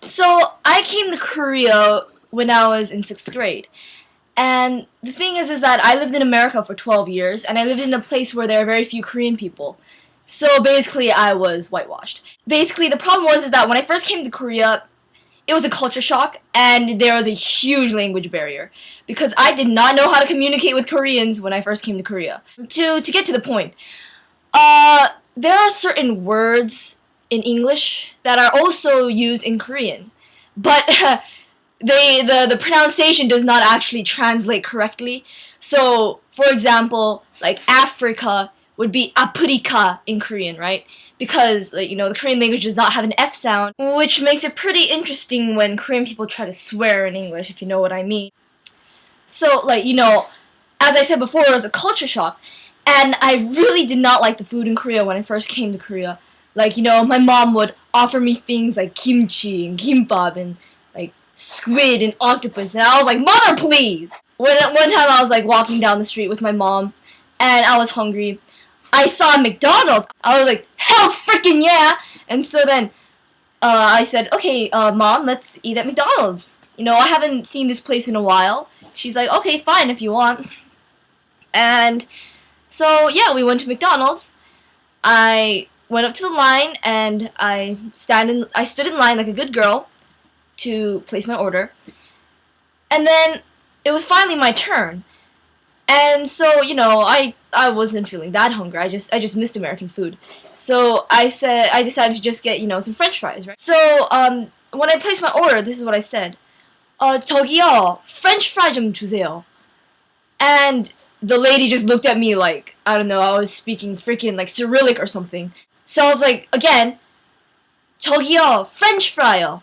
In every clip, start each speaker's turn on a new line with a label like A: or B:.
A: So I came to Korea when I was in 6th grade. And the thing is that I lived in America for 12 years, and I lived in a place where there are very few Korean people. So basically, I was whitewashed. Basically, the problem was that when I first came to Korea, it was a culture shock, and there was a huge language barrier because I did not know how to communicate with Koreans when I first came to Korea. To get to the point, there are certain words in English that are also used in Korean, but the pronunciation does not actually translate correctly. So, for example, like Africa would be Afrika in Korean, right? Because, like, the Korean language does not have an F sound, which makes it pretty interesting when Korean people try to swear in English, if you know what I mean. So, like, as I said before, it was a culture shock, and I really did not like the food in Korea when I first came to Korea. Like, my mom would offer me things like kimchi and kimbap and, like, squid and octopus, and I was like, Mother, please! One time I was, like, walking down the street with my mom, and I was hungry. I saw McDonald's. I was like, hell freaking yeah! And so then, I said, okay, Mom, let's eat at McDonald's. I haven't seen this place in a while. She's like, okay, fine, if you want. And so, yeah, we went to McDonald's. I went up to the line, and I stood in line like a good girl to place my order. And then it was finally my turn. And so, I wasn't feeling that hungry. I just missed American food. So I decided to just get, some French fries, right? So, when I placed my order, this is what I said. 저기요, French fry 좀 주세요. And the lady just looked at me like, I don't know, I was speaking freaking like Cyrillic or something. So I was like, again, 저기요, French fry요.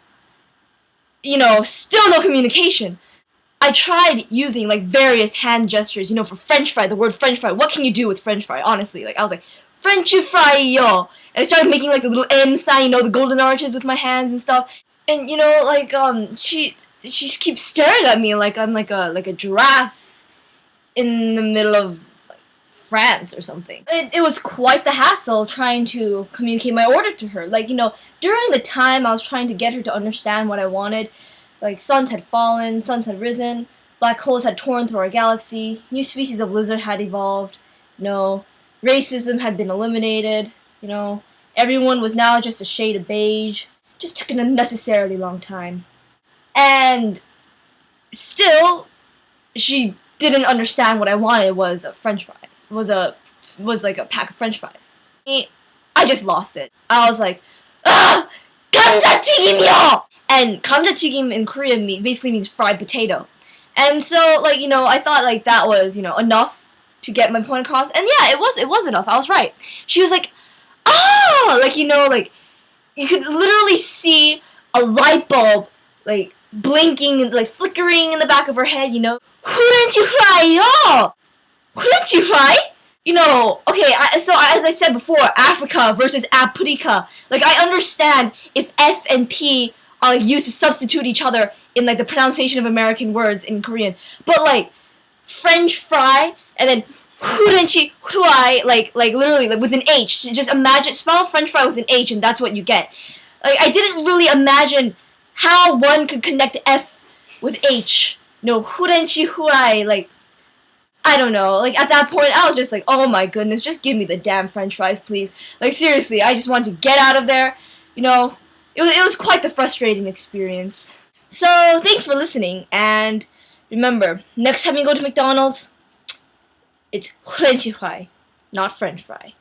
A: Still no communication. I tried using like various hand gestures, for French fry, the word French fry. What can you do with French fry, honestly? Like, I was like, French fry, yo. And I started making like a little M sign, the golden arches with my hands and stuff. And, she keeps staring at me like I'm like a giraffe in the middle of like, France or something. It was quite the hassle trying to communicate my order to her. Like, during the time I was trying to get her to understand what I wanted, like, suns had fallen, suns had risen, black holes had torn through our galaxy, new species of lizard had evolved, racism had been eliminated, everyone was now just a shade of beige. Just took an unnecessarily long time. And still, she didn't understand what I wanted was a French fries. Was like a pack of French fries. I just lost it. I was like, ah! 감자튀김이요! And 감자튀김 in Korean basically means fried potato. And so, like, I thought, like, that was, enough to get my point across. And yeah, it was enough. I was right. She was like, ah! Like, like, you could literally see a light bulb, like, blinking and, like, flickering in the back of her head, Hrench Hries! Hrench Hries? Okay, so as I said before, Africa versus Afrika. Like, I understand if F and P are like, used to substitute each other in like the pronunciation of American words in Korean, but like French fry and then Hrench Hries, like literally like with an H. Just imagine, spell French fry with an H, and that's what you get. Like, I didn't really imagine how one could connect F with H. Hrench Hries, like, I don't know. Like, at that point, I was just like, oh my goodness, just give me the damn French fries, please. Like, seriously, I just wanted to get out of there. It was quite the frustrating experience. So, thanks for listening, and remember, next time you go to McDonald's, it's Hrench fry, not French fry.